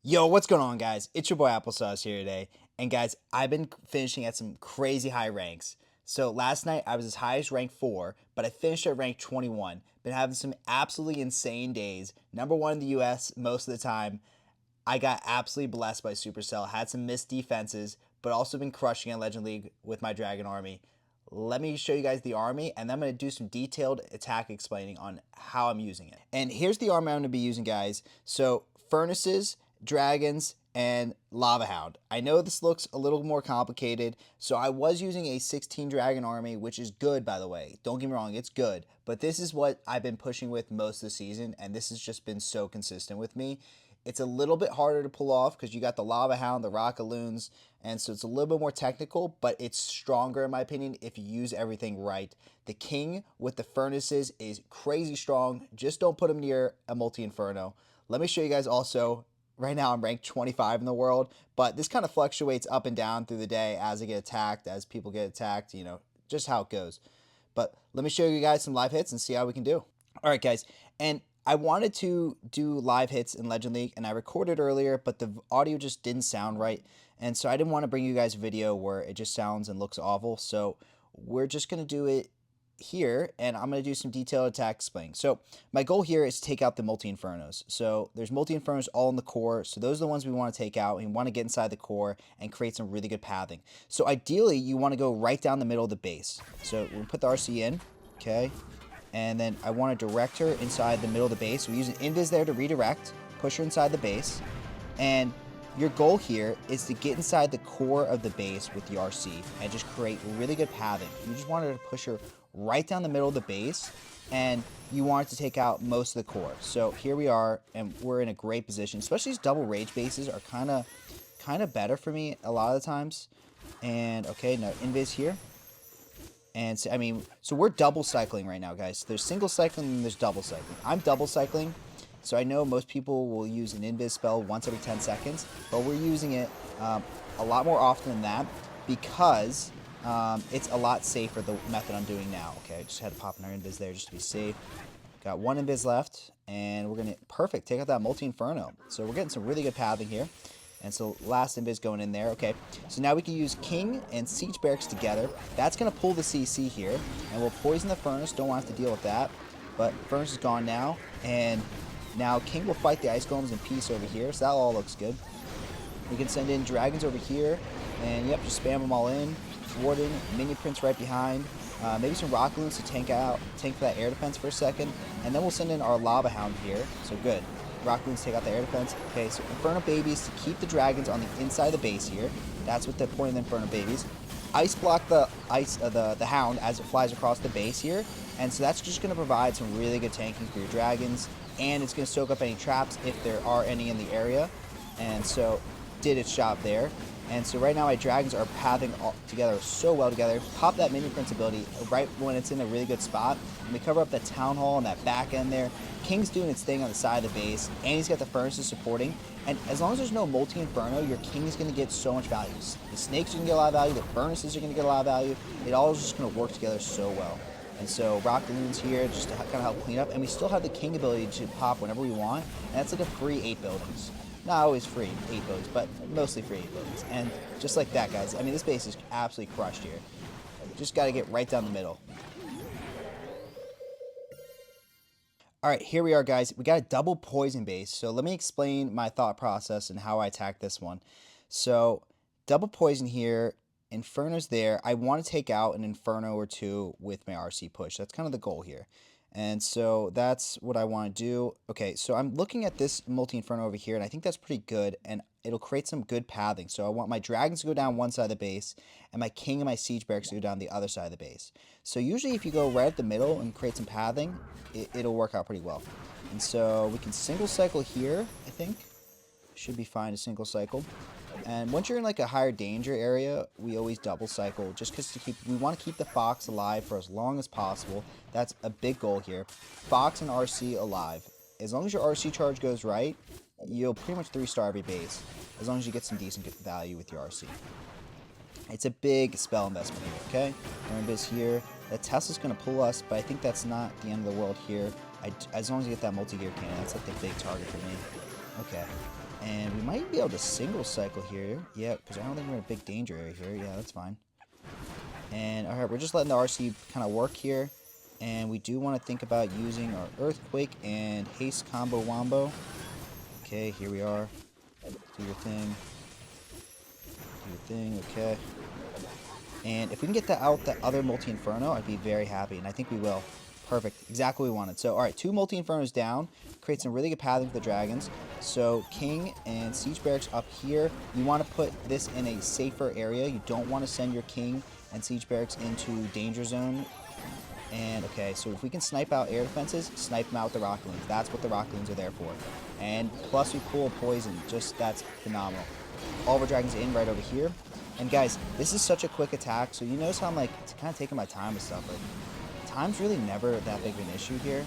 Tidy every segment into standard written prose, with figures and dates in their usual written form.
Yo, what's going on, guys? It's your boy Applesauce here today. And guys, I've been finishing at some crazy high ranks. So last night I was as high as rank 4, but I finished at rank 21. Been having some absolutely insane days. Number 1 in the US most of the time. I got absolutely blessed by Supercell. Had some missed defenses, but also been crushing in Legend League with my Dragon Army. Let me show you guys the army, and then I'm going to do some detailed attack explaining on how I'm using it. And here's the army I'm going to be using, guys. So furnaces, dragons, and lava hound. I know this looks a little more complicated, so I was using a 16 dragon army, which is good, by the way. Don't get me wrong, it's good, but this is what I've been pushing with most of the season, and this has just been so consistent with me. It's a little bit harder to pull off because you got the lava hound, the rockaloons, and so it's a little bit more technical, but it's stronger in my opinion if you use everything right. The king with the furnaces is crazy strong. Just don't put him near a multi-inferno. Let me show you guys also. Right now I'm ranked 25 in the world, but this kind of fluctuates up and down through the day as I get attacked, as people get attacked, you know, just how it goes. But let me show you guys some live hits and see how we can do. All right, guys, and I wanted to do live hits in Legend League, and I recorded earlier, but the audio just didn't sound right, and so I didn't want to bring you guys a video where it just sounds and looks awful, so we're just going to do it here, and I'm going to do some detailed attack explaining. So my goal here is to take out the multi-infernos. So there's multi-infernos all in the core, so those are the ones we want to take out. We want to get inside the core and create some really good pathing. So ideally, you want to go right down the middle of the base. So we'll put the RC in, okay? And then I want to direct her inside the middle of the base. So we use an invis there to redirect, push her inside the base. And your goal here is to get inside the core of the base with the RC and just create really good pathing. You just wanted to push her right down the middle of the base, and you want it to take out most of the core. So here we are, and we're in a great position. Especially these double rage bases are kind of better for me a lot of the times. And okay, now invis here. And so, so we're double cycling right now, guys. There's single cycling and there's double cycling. I'm double cycling, so I know most people will use an invis spell once every 10 seconds, but we're using it a lot more often than that because it's a lot safer, the method I'm doing now. Okay, I just had to pop in our invis there just to be safe. Got one invis left, and we're going to, perfect, take out that multi-inferno. So we're getting some really good pathing here. And so last invis going in there. Okay, so now we can use King and Siege Barracks together. That's going to pull the CC here, and we'll poison the Furnace. Don't want to have to deal with that. But Furnace is gone now, and now King will fight the Ice Golems in peace over here, so that all looks good. We can send in Dragons over here, and yep, just spam them all in. Warden, Minion Prince right behind. Maybe some Rockaloons to tank for that air defense for a second, and then we'll send in our Lava Hound here. So good. Rockaloons take out the air defense. Okay, so Inferno Babies to keep the dragons on the inside of the base here. That's what the point of the Inferno Babies. Ice block the Hound as it flies across the base here, and so that's just going to provide some really good tanking for your dragons, and it's going to soak up any traps if there are any in the area, and so did its job there. And so right now my dragons are pathing all together so well together. Pop that Minion Prince ability right when it's in a really good spot. And we cover up that Town Hall and that back end there. King's doing its thing on the side of the base, and he's got the Furnaces supporting. And as long as there's no multi-inferno, your King is going to get so much value. The Snakes are going to get a lot of value, the Furnaces are going to get a lot of value. It all is just going to work together so well. And so Rockaloons here just to kind of help clean up. And we still have the King ability to pop whenever we want. And that's like a free 8 buildings. Not always free 8 buildings, but mostly free 8 buildings. And just like that, guys, I mean, this base is absolutely crushed here. Just got to get right down the middle. All right, here we are, guys. We got a double poison base. So let me explain my thought process and how I attack this one. So double poison here, Inferno's there. I want to take out an Inferno or two with my RC push. That's kind of the goal here. And so that's what I want to do. Okay, so I'm looking at this multi-inferno over here, and I think that's pretty good, and it'll create some good pathing. So I want my dragons to go down one side of the base, and my king and my siege barracks to go down the other side of the base. So usually if you go right at the middle and create some pathing, it'll work out pretty well. And so we can single cycle here, I think. Should be fine to single cycle. And once you're in like a higher danger area, we always double cycle just because we want to keep the Fox alive for as long as possible. That's a big goal here. Fox and RC alive. As long as your RC charge goes right, you'll pretty much 3-star every base, as long as you get some decent value with your RC. It's a big spell investment here, okay? Invis here. That Tesla's going to pull us, but I think that's not the end of the world here. As long as you get that multi-gear cannon, that's like the big target for me. Okay. And we might be able to single cycle here. Yeah, because I don't think we're in a big danger area here. Yeah, that's fine. And alright, we're just letting the RC kind of work here. And we do want to think about using our Earthquake and Haste combo wombo. Okay, here we are. Do your thing. Do your thing, okay. And if we can get that out, that other Multi-Inferno, I'd be very happy. And I think we will. Perfect. Exactly what we wanted. So, alright, 2 Multi-Infernos down. Create some really good pathing for the dragons. So, King and Siege Barracks up here. You want to put this in a safer area. You don't want to send your King and Siege Barracks into Danger Zone. And, okay, so if we can snipe out air defenses, snipe them out with the Rocket Loons. That's what the Rocket Loons are there for. And plus we pull Poison. Just, that's phenomenal. All of our dragons in right over here. And guys, this is such a quick attack, so you notice how I'm like kind of taking my time with stuff. Like, time's really never that big of an issue here,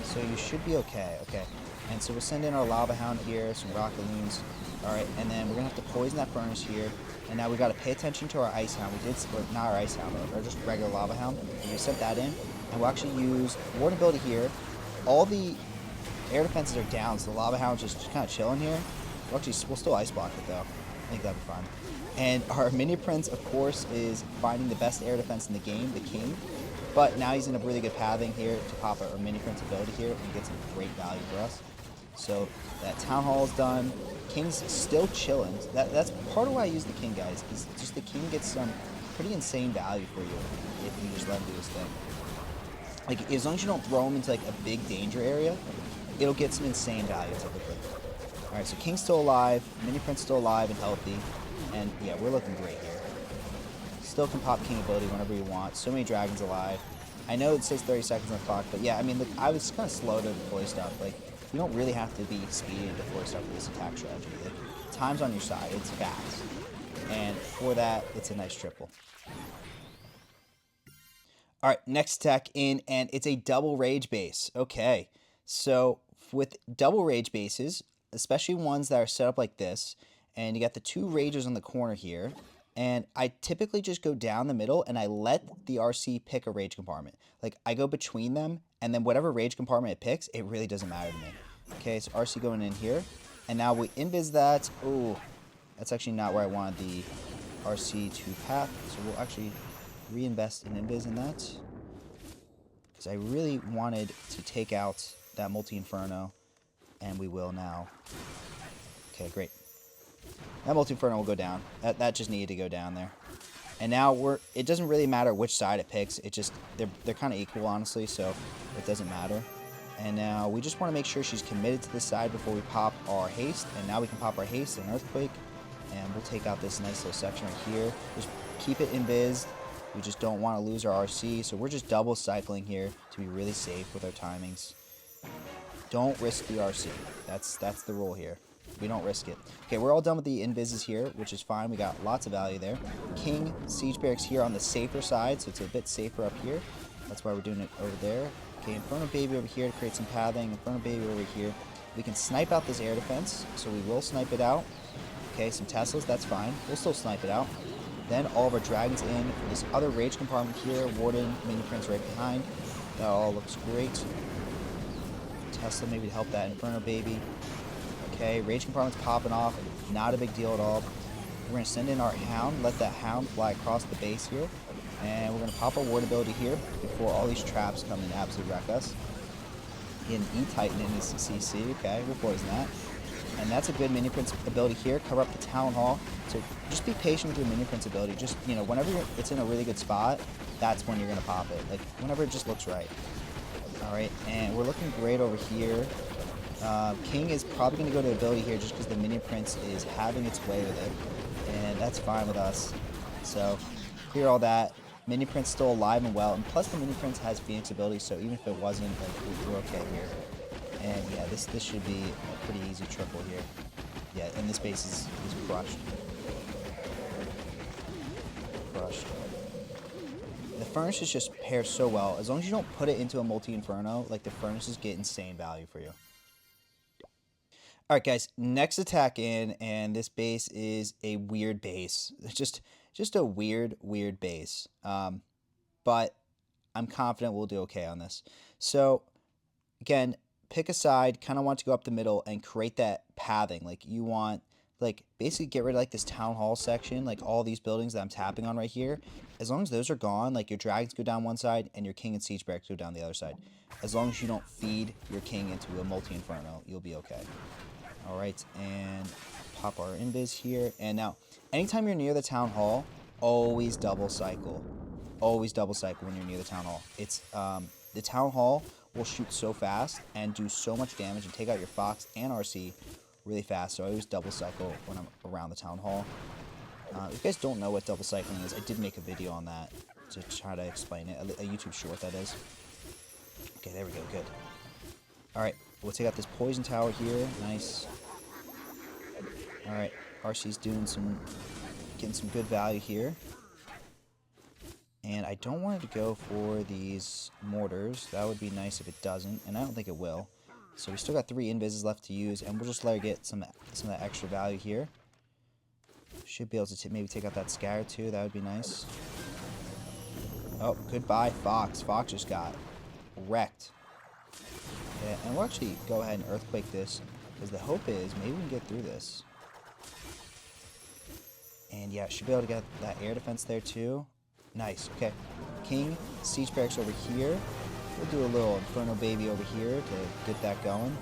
so you should be okay. Okay, and so we'll send in our Lava Hound here, some Rocket Loons. All right, and then we're gonna have to poison that furnace here. And now we got to pay attention to our Ice Hound. We did, or not our Ice Hound, or just regular Lava Hound. And we sent that in, and we'll actually use Ward ability here. All the air defenses are down, so the Lava Hound's just kind of chilling here. We'll still Ice Block it though. I think that'd be fine. And our Mini Prince, of course, is finding the best air defense in the game, the King. But now he's in a really good pathing here to pop our Mini Prince ability here and get some great value for us. So that Town Hall is done. King's still chilling. That's part of why I use the King, guys, is just the King gets some pretty insane value for you if you just let him do his thing. Like, as long as you don't throw him into like a big danger area, it'll get some insane value typically. Alright, so King's still alive, Mini Prince still alive and healthy. And yeah, we're looking great here. Still can pop King ability whenever you want. So many dragons alive. I know it says 30 seconds on the clock, but yeah, I mean, look, I was kind of slow to deploy stuff. Like, you don't really have to be speedy to deploy stuff with this attack strategy. Like, time's on your side. It's fast. And for that, it's a nice triple. Alright, next attack in, and it's a double rage base. Okay, so with double rage bases, especially ones that are set up like this, and you got the 2 rages on the corner here, and I typically just go down the middle and I let the RC pick a rage compartment. Like, I go between them, and then whatever rage compartment it picks, it really doesn't matter to me. Okay, so RC going in here, and now we invis that. Oh, that's actually not where I wanted the RC to path, so we'll actually reinvest an invis in that, because I really wanted to take out that Multi-Inferno, and we will now. Okay, great. That Multi-Inferno will go down. That just needed to go down there. And now it doesn't really matter which side it picks. It just, they're kind of equal, honestly, so it doesn't matter. And now we just want to make sure she's committed to this side before we pop our haste. And now we can pop our haste and earthquake. And we'll take out this nice little section right here. Just keep it invis. We just don't want to lose our RC, so we're just double cycling here to be really safe with our timings. Don't risk the RC. That's the rule here. We don't risk it. Okay, we're all done with the invises here, which is fine. We got lots of value there. King, Siege Barracks here on the safer side, so it's a bit safer up here. That's why we're doing it over there. Okay, Inferno Baby over here to create some pathing. Inferno Baby over here. We can snipe out this air defense, so we will snipe it out. Okay, some Teslas, that's fine. We'll still snipe it out. Then all of our dragons in for this other rage compartment here. Warden, Mini Prince right behind. That all looks great. Tesla maybe to help that Inferno Baby. Okay, rage compartment's popping off. Not a big deal at all. We're going to send in our Hound. Let that Hound fly across the base here. And we're going to pop our ward ability here before all these traps come and absolutely wreck us. In E-Titan in this CC. Okay, we'll poison that. And that's a good Mini Prince ability here. Cover up the Town Hall. So just be patient with your Mini Prince ability. Just, you know, whenever it's in a really good spot, that's when you're going to pop it. Like, whenever it just looks right. Alright, and we're looking great over here. King is probably going to go to ability here just because the Mini Prince is having its way with it. And that's fine with us. So, clear all that. Mini Prince still alive and well. And plus the Mini Prince has Phoenix ability, so even if it wasn't, like, we're okay here. And yeah, this should be a pretty easy triple here. Yeah, and this base is crushed. Crushed. The furnaces just pair so well. As long as you don't put it into a Multi-Inferno, like, the furnaces get insane value for you. Alright guys, next attack in, and this base is a weird base. It's just a weird base. But I'm confident we'll do okay on this. So, again, pick a side, kind of want to go up the middle and create that pathing. Like you want, like basically get rid of like this town hall section, like all these buildings that I'm tapping on right here. As long as those are gone, like your dragons go down one side and your king and siege barracks go down the other side. As long as you don't feed your king into a multi-inferno, you'll be okay. All right, and pop our invis here. And now, anytime you're near the town hall, always double cycle. Always double cycle when you're near the town hall. It's the town hall will shoot so fast and do so much damage and take out your fox and RC really fast. So I always double cycle when I'm around the town hall. If you guys don't know what double cycling is, I did make a video on that to try to explain it. A YouTube short, that is. Okay, there we go. Good. All right, we'll take out this poison tower here. Nice. All right, RC's doing getting some good value here. And I don't want it to go for these mortars. That would be nice if it doesn't, and I don't think it will. So we still got 3 invises left to use, and we'll just let her get some of that extra value here. Should be able to maybe take out that scatter too. That would be nice. Oh, goodbye, Fox. Fox just got wrecked. Yeah, and we'll actually go ahead and earthquake this, because the hope is maybe we can get through this. And yeah, should be able to get that air defense there too. Nice. Okay. King, siege barracks over here. We'll do a little Inferno Baby over here to get that going.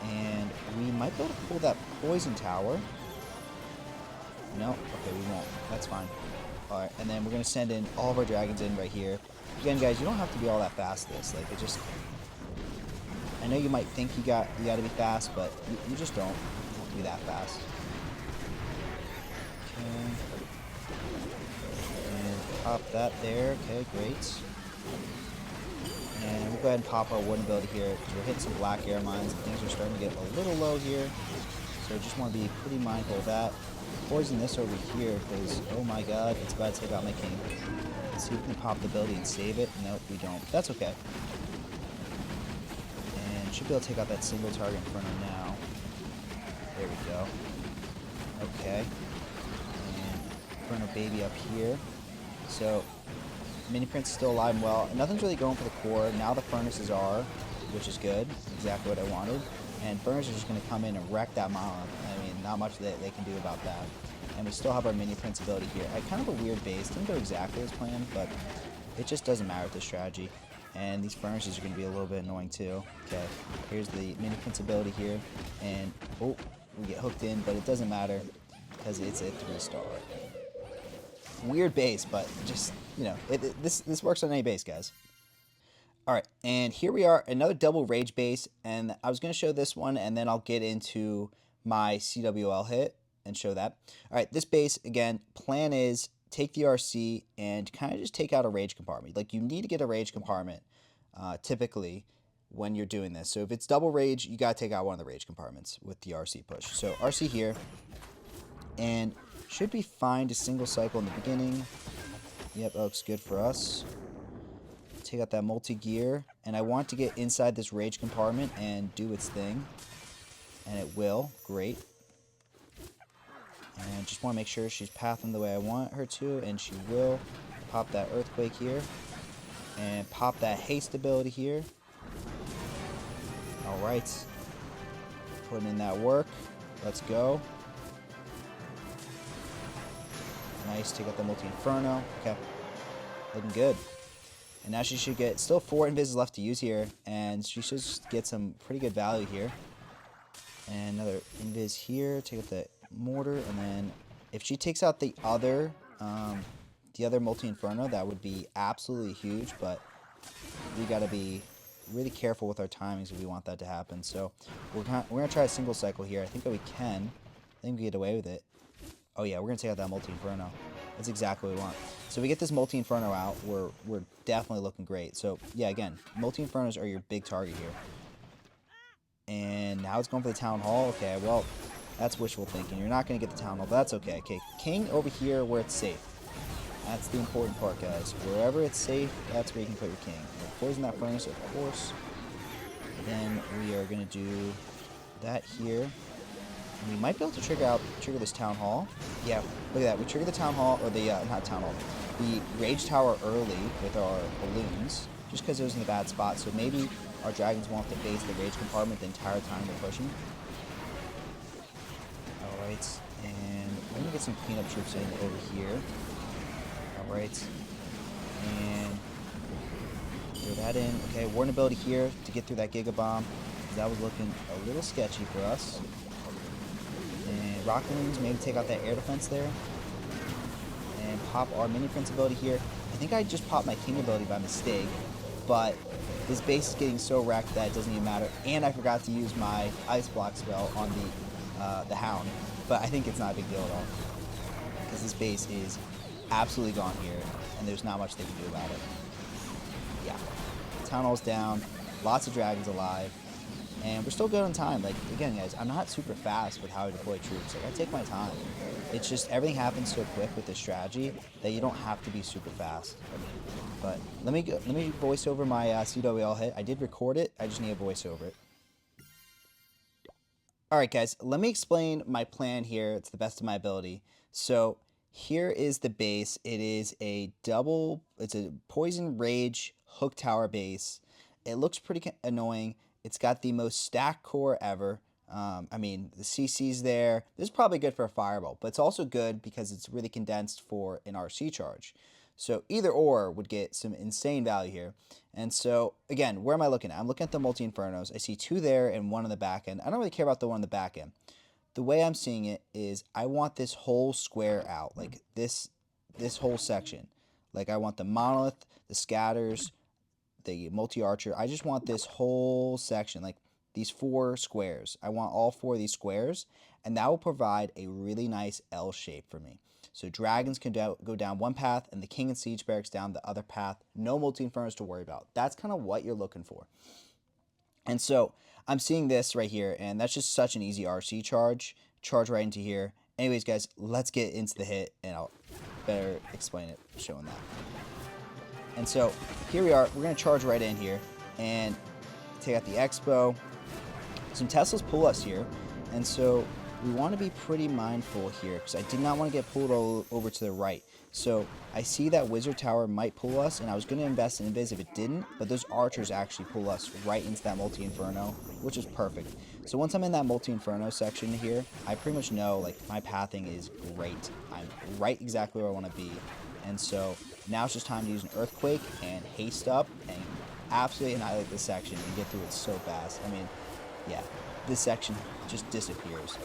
And we might be able to pull that poison tower. No? Okay, we won't. That's fine. Alright, and then we're going to send in all of our dragons in right here. Again, guys, you don't have to be all that fast this. Like, it just... I know you might think you got to be fast, but you just don't have to be that fast. Okay. And pop that there. Okay, great. And we'll go ahead and pop our wooden ability here, because we're hitting some black air mines, and things are starting to get a little low here. So just want to be pretty mindful of that. Poison this over here, because, oh my god, it's about to take out my king. Let's see if we can pop the ability and save it. Nope, we don't. That's okay. And should be able to take out that single target Inferno now. There we go. Okay. And Inferno Baby up here. So, Mini Prince is still alive and well. Nothing's really going for the core. Now the furnaces are, which is good. Exactly what I wanted. And furnaces are just going to come in and wreck that monolith. I mean, not much that they can do about that. And we still have our Mini Prince ability here. I kind of a weird base. Didn't go exactly as planned, but it just doesn't matter with this strategy. And these furnaces are going to be a little bit annoying too. Okay, here's the Mini Prince ability here. And, oh, we get hooked in, but it doesn't matter because it's a 3-star. Weird base, but just, you know, this works on any base, guys. Alright, and here we are, another double rage base, and I was going to show this one, and then I'll get into my CWL hit and show that. Alright, this base, again, plan is take the RC and kind of just take out a rage compartment. Like, you need to get a rage compartment, typically, when you're doing this. So if it's double rage, you got to take out one of the rage compartments with the RC push. So RC here, and should be fine to single cycle in the beginning. Yep, that looks good for us. Take out that multi-gear, and I want to get inside this rage compartment and do its thing. And it will. Great. And just want to make sure she's pathing the way I want her to, and she will. Pop that earthquake here. And pop that haste ability here. Alright. Putting in that work. Let's go. Nice. Take out the multi-inferno. Okay. Looking good. And now she should get still 4 invis left to use here, and she should get some pretty good value here. And another invis here, take out the mortar, and then if she takes out the other multi-inferno, that would be absolutely huge, but we got to be really careful with our timings if we want that to happen. So we're gonna try a single cycle here. I think that we can. I think we get away with it. Oh yeah, we're gonna take out that multi-inferno. That's exactly what we want. So we get this multi-inferno out, we're definitely looking great. So yeah, again, multi-infernos are your big target here. And now it's going for the town hall. Okay, well, that's wishful thinking. You're not going to get the town hall, but that's okay. Okay, king over here where it's safe. That's the important part, guys. Wherever it's safe, that's where you can put your king. We'll poison that furnace, of course. Then we are going to do that here. And we might be able to trigger this town hall. Yeah, look at that. We trigger the town hall, or the, not town hall, the rage tower early with our balloons, just because it was in a bad spot. So maybe Our dragons won't have to face the rage compartment the entire time they're pushing. Alright, and we're gonna get some cleanup troops in over here. Alright, and throw that in. Okay, warden ability here to get through that Giga Bomb. That was looking a little sketchy for us. And Rocket Wings maybe take out that air defense there. And pop our Mini Prince ability here. I think I just popped my King ability by mistake, but this base is getting so wrecked that it doesn't even matter. And I forgot to use my Ice Block spell on the Hound, but I think it's not a big deal at all because this base is absolutely gone here, and there's not much they can do about it. Yeah, Town Hall's down, lots of dragons alive, and we're still good on time. Like, again, guys, I'm not super fast with how I deploy troops. Like, I take my time. It's just everything happens so quick with this strategy that you don't have to be super fast. But let me voice over my CWL hit. I did record it. I just need to voice over it. All right, guys, let me explain my plan here to the best of my ability. So here is the base. It is it's a Poison Rage Hook Tower base. It looks pretty annoying. It's got the most stacked core ever. I mean, the CC's there. This is probably good for a fireball, but it's also good because it's really condensed for an RC charge. So either or would get some insane value here. And so, again, where am I looking at? I'm looking at the Multi-Infernos. I see 2 there and 1 on the back end. I don't really care about the one on the back end. The way I'm seeing it is I want this whole square out, like this whole section. Like, I want the Monolith, the Scatters, the Multi-Archer. I just want this whole section, like these 4 squares. I want all 4 of these squares, and that will provide a really nice L shape for me. So dragons can go down one path, and the King and Siege Barracks down the other path. No Multi-Infernos to worry about. That's kind of what you're looking for. And so I'm seeing this right here, and that's just such an easy RC charge. Charge right into here. Anyways, guys, let's get into the hit, and I'll better explain it showing that. And so here we are. We're going to charge right in here and take out the Expo. Some Teslas pull us here, and so we want to be pretty mindful here because I did not want to get pulled over to the right. So I see that Wizard Tower might pull us, and I was going to invest in Invis if it didn't, but those archers actually pull us right into that Multi-Inferno, which is perfect. So once I'm in that Multi-Inferno section here, I pretty much know, like, my pathing is great. I'm right exactly where I want to be. And so now it's just time to use an Earthquake and haste up and absolutely annihilate this section and get through it so fast. I mean, yeah, this section just disappears.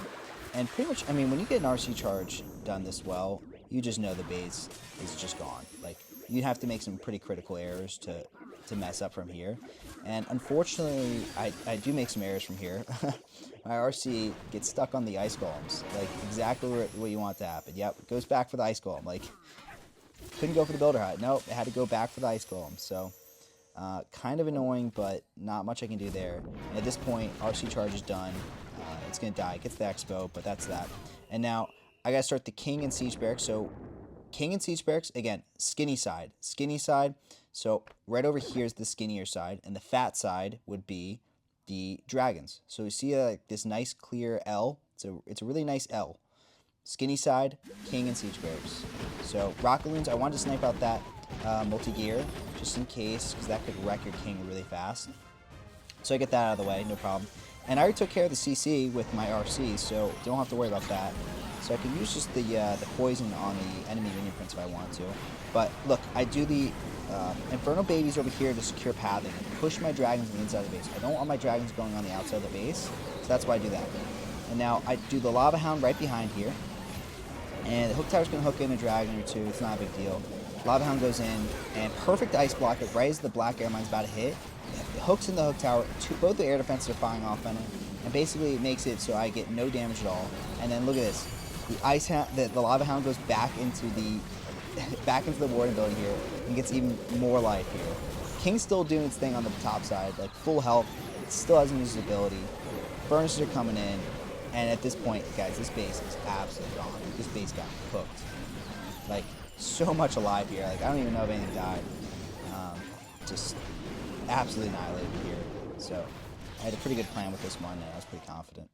And pretty much, I mean, when you get an RC charge done this well, you just know the base is just gone. Like, you'd have to make some pretty critical errors to mess up from here. And unfortunately, I do make some errors from here. My RC gets stuck on the Ice Golems. Like, exactly what you want to happen. Yep, it goes back for the Ice Golem. Like, couldn't go for the Builder Hut. Nope, it had to go back for the Ice Golem. So, kind of annoying, but not much I can do there. And at this point, RC charge is done. It's going to die. It gets the Expo, but that's that. And now, I got to start the King and Siege Barracks. So, King and Siege Barracks, again, skinny side. Skinny side. So, right over here is the skinnier side. And the fat side would be the dragons. So, you see this nice clear L. It's a really nice L. Skinny side, King and Siege Barracks. So, Rocket Loons, I wanted to snipe out that multi-gear, just in case, because that could wreck your King really fast. So I get that out of the way, no problem. And I already took care of the CC with my RC, so don't have to worry about that. So I can use just the poison on the enemy minion prince if I want to. But look, I do the Inferno Babies over here to secure pathing and push my dragons on the inside of the base. I don't want my dragons going on the outside of the base, so that's why I do that. And now I do the Lava Hound right behind here. And the Hook Tower's going to hook in a dragon or 2, it's not a big deal. Lava Hound goes in, and perfect ice block it right as the Black Air Mine's about to hit. It hooks in the Hook Tower, both the air defenses are firing off on it, and basically it makes it so I get no damage at all. And then look at this, the Lava Hound goes back into the Warden building here, and gets even more life here. King's still doing its thing on the top side, like full health, it still hasn't used his ability. Furnaces are coming in, and at this point, guys, this base is absolutely gone. This base got cooked. Like, so much alive here. Like, I don't even know if anything died. Just absolutely annihilated here. So, I had a pretty good plan with this one, and I was pretty confident.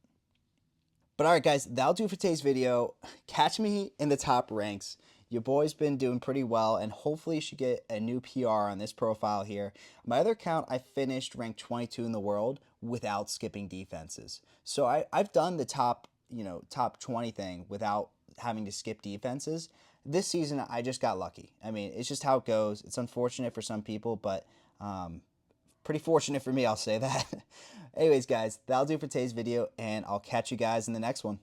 But alright, guys, that'll do it for today's video. Catch me in the top ranks. your boy's been doing pretty well, and hopefully you should get a new PR on this profile here. My other account, I finished ranked 22 in the world without skipping defenses. So I've done the top 20 thing without having to skip defenses. This season, I just got lucky. I mean, it's just how it goes. It's unfortunate for some people, but pretty fortunate for me, I'll say that. Anyways, guys, that'll do for today's video, and I'll catch you guys in the next one.